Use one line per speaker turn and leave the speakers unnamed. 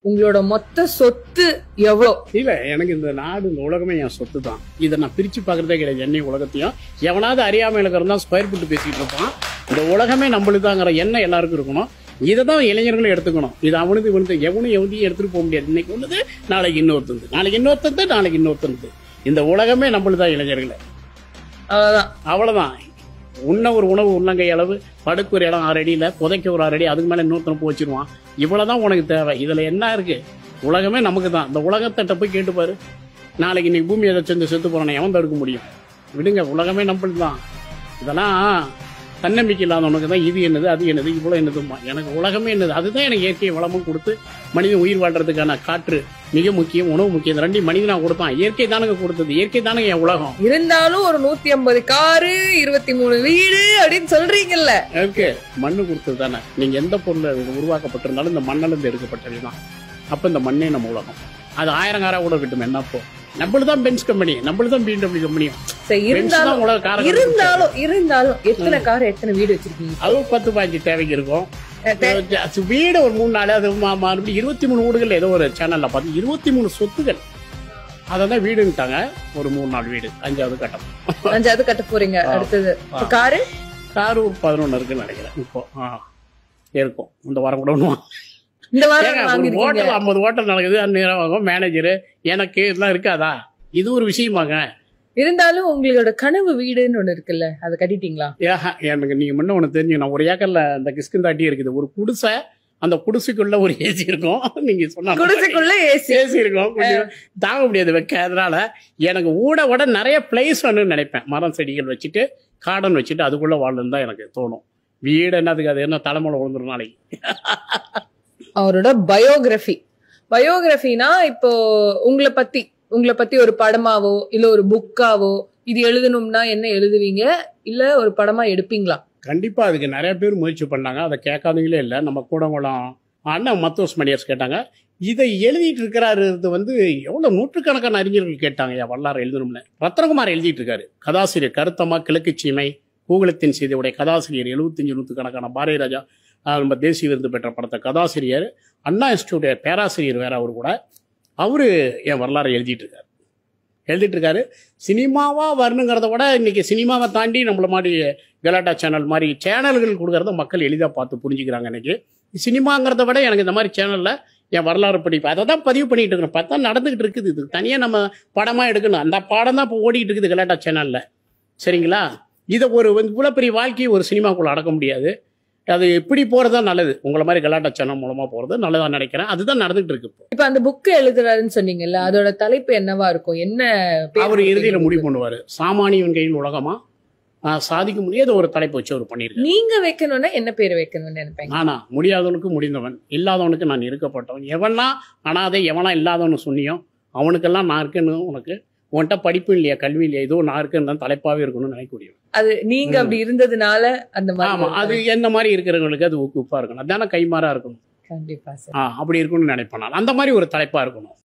உங்களோட மொத்த சொத்து எவ்வளவு?
இல்ல, எனக்கு இந்த நாடு இந்த உலகமே என் சொத்து தான். இதை நான் பிரிச்சு பாக்குறதே கிடையாது. என்னை உலகத்தையும் எவனாவது அறியாமையில இருந்தா ஸ்கொயர் ஃபீட் பேசிட்டு இருப்பான். இந்த உலகமே நம்மளுதாங்கிற எண்ணம் எல்லாருக்கும் இருக்கணும். இதை தான் இளைஞர்களும் எடுத்துக்கணும். இது அவனுக்கு இவனுக்கு எவனையும் எடுத்துட்டு போக முடியாது. இன்னைக்கு ஒண்ணுது, நாளைக்கு இன்னொருத்தந்து, நாளைக்கு இன்னொருத்தந்து, நாளைக்கு இன்னொருத்தந்து. இந்த உலகமே நம்மளுதான் இளைஞர்களை. அவ்வளவுதான். உன்ன ஒரு உணவு உள்ளங்கை அளவு, படுக்க ஒரு இடம் 6 அடியில, புதைக்க ஒரு 6 அடி, அதுக்கு மேல இன்னொருத்தனை போய் வச்சிருவான். இவ்வளவுதான் உனக்கு தேவை. இதுல என்ன இருக்கு? உலகமே நமக்கு தான். இந்த உலகத்தை போய் கேட்டு பாரு. நாளைக்கு நீ பூமி ஏதாச்சும் செத்து போறானே எவன் தடுக்க முடியும்? விடுங்க, உலகமே நம்மளுக்கு தான். இதெல்லாம் தன்னம்பிக்கை இல்லாதவனுக்கு தான் இது என்னது அது என்னது இவ்வளவு என்னதுமா. எனக்கு உலகமே என்னது. அதுதான் எனக்கு இயற்கை வளமும் கொடுத்து மனிதன் உயிர் வாழ்றதுக்கான காற்று மிக முக்கியம், உணவு முக்கியம். ரெண்டு மனிதனா கொடுத்தான். இயற்கை தானுங்க கொடுத்தது. இயற்கை தானுங்க என் உலகம்.
இருந்தாலும் ஒரு 150 காரு, 23 வீடு அப்படின்னு சொல்றீங்கல்ல.
ஓகே, மண்ணு கொடுத்தது தானே. நீங்க எந்த பொருள் உருவாக்கப்பட்டிருந்தாலும் இந்த மண்ணில இருந்து எடுக்கப்பட்டதுதான். அப்ப இந்த மண்ணே நம்ம உலகம். அது 1000 காரா கூட கிட்டும். என்னப்போ நம்மளுதான் பென்ஸ் கம்பெனி, நம்மளுதான் BMW கம்பெனியும்.
இருந்தாலும் எத்தனை கார், எத்தனை வீடு வச்சிருக்கீங்க?
அது 10-15 தேவைக்கு இருக்கும். வீடு ஒரு 3-4, அது மறுபடியும் 23 வீடுகள். ஏதோ ஒரு சேனல்ல பார்த்து 23 சொத்துகள். அதான் வீடுட்டாங்க. ஒரு 3-4 வீடு, 5வது கட்டம்.
5வது கட்ட போறீங்க. அடுத்தது காரு
ஒரு 11 இருக்குன்னு நினைக்கிறேன். இப்போ இருக்கும். இந்த வாரம் கூட ஒண்ணுவான்.
இந்த வாரம்
ஹோட்டல் 50 ஹோட்டல் நடக்குது. அந்நேரம் மேனேஜரு எனக்கு இதெல்லாம் இருக்காதா? இது ஒரு விஷயமாங்க.
இருந்தாலும் உங்களோட கனவு வீடுன்னு ஒண்ணு இருக்குல்ல, அதை கட்டிட்டீங்களா?
எனக்கு நீங்க முன்ன ஒண்ணு தெரிஞ்சுக்கணும். ஒரு ஏக்கர்ல இந்த கிஸ்கிந்தாட்டி இருக்குது. ஒரு குடிசை, அந்த குடிசைக்குள்ள ஒரு ஏசி இருக்கும். நீங்க சொன்ன
குடிசைக்குள்ள
ஏசி இருக்கும். தாங்க முடியாது வைக்க. அதனால எனக்கு ஊட நிறைய பிளேஸ் வேணும்னு நினைப்பேன். மரம் செடிகள் வச்சுட்டு, கார்டன் வச்சுட்டு அதுக்குள்ள வாழணும்னு தான் எனக்கு தோணும். வீடு என்னதுக்கு? அது என்ன தலைமுறை விழுந்துரும் நாளைக்கு.
அவரோட பயோகிராஃபினா இப்போ உங்களை பத்தி ஒரு படமாவோ இல்ல ஒரு புக்காவோ இது எழுதணும்னா என்ன எழுதுவீங்க? இல்ல ஒரு படமா எடுப்பீங்களா?
கண்டிப்பா அதுக்கு நிறைய பேர் முயற்சி பண்ணாங்க. அதை கேட்காதவங்களே இல்லை. நம்ம கூடங்குளம் அண்ணன் மத்தோஸ் மணியர்ஸ் கேட்டாங்க. இதை எழுதிட்டு இருக்கிறாரு எவ்வளவு நூற்றுக்கணக்கான அறிஞர்கள் கேட்டாங்க வரலாறு எழுதணும்னு. ரத்னகுமார் எழுதிட்டு இருக்காரு. கதாசிரியர் கருத்தம்மா, கிழக்கு சீமை, கூகுளத்தின் செய்தியுடைய கதாசிரியர். 75 நூற்றுக்கணக்கான பாரதி ராஜா நம்ம தேசிய விருது பெற்ற படத்தை கதாசிரியர். அண்ணா இன்ஸ்டியூட் பேராசிரியர் வேற. அவரு கூட அவரு என் வரலாறு எழுதிட்டு இருக்காரு. சினிமாவா வரணுங்கிறத விட இன்னைக்கு சினிமாவை தாண்டி நம்மள மாதிரி கலாட்டா சேனல் மாதிரி சேனல்கள் கொடுக்கறத மக்கள் எளிதாக பார்த்து புரிஞ்சுக்கிறாங்க. இன்னைக்கு சினிமாங்கிறத விட எனக்கு இந்த மாதிரி சேனல்ல என் வரலாறு படிப்பு அதை தான் பதிவு பண்ணிட்டு இருக்கணும். பார்த்தா நடந்துகிட்டு இருக்குது. இது தனியாக நம்ம படமா எடுக்கணும். அந்த பாடம் தான் இப்போ ஓடிட்டு இருக்குது கலாட்டா சேனல்ல. சரிங்களா? இதை ஒரு இவ்வளோ பெரிய வாழ்க்கையை ஒரு சினிமாக்குள்ள அடக்க முடியாது. அது எப்படி போறதா நல்லது. உங்களை மாதிரி கலாட்டா சேனல் மூலமா போறது நல்லதா நினைக்கிறேன். அதுதான் நடந்துட்டு இருக்கு.
இப்ப அந்த புக் எழுதுறாருன்னு சொன்னீங்கல்ல, அதோட தலைப்பு என்னவா இருக்கும்? என்ன
அவர் இறுதியில முடிவு பண்ணுவாரு. சாமானியன் கையில் உலகமா, சாதிக்க முடியாத ஒரு தலைப்பு வச்சு அவர் பண்ணிருக்காரு.
நீங்க வைக்கணும்னா என்ன பேர் வைக்கணும்னு நினைப்பேன்?
நானா முடியாதவனுக்கு முடிந்தவன், இல்லாதவனுக்கு நான் இருக்கப்பட்டவன். எவனா அனாதை, எவனா இல்லாதவனு சொன்னியோ அவனுக்கெல்லாம் நான் இருக்கேன்னு. உனக்கு உன்கிட்ட படிப்பு இல்லையா, கல்வி இல்லையா, ஏதோ நான் இருக்கேன்னு தான் தலைப்பாவே இருக்கணும்னு நினைக்கக்கூடிய.
அது நீங்க அப்படி இருந்ததுனால அந்த மாதிரி.
அது என்ன மாதிரி இருக்கிறவங்களுக்கு அது ஊக்குவிப்பா இருக்கணும். அதான கைமாறா இருக்கணும்.
கண்டிப்பா
அப்படி இருக்கணும்னு நினைப்பேன் நான். அந்த மாதிரி ஒரு தலைப்பா இருக்கணும்.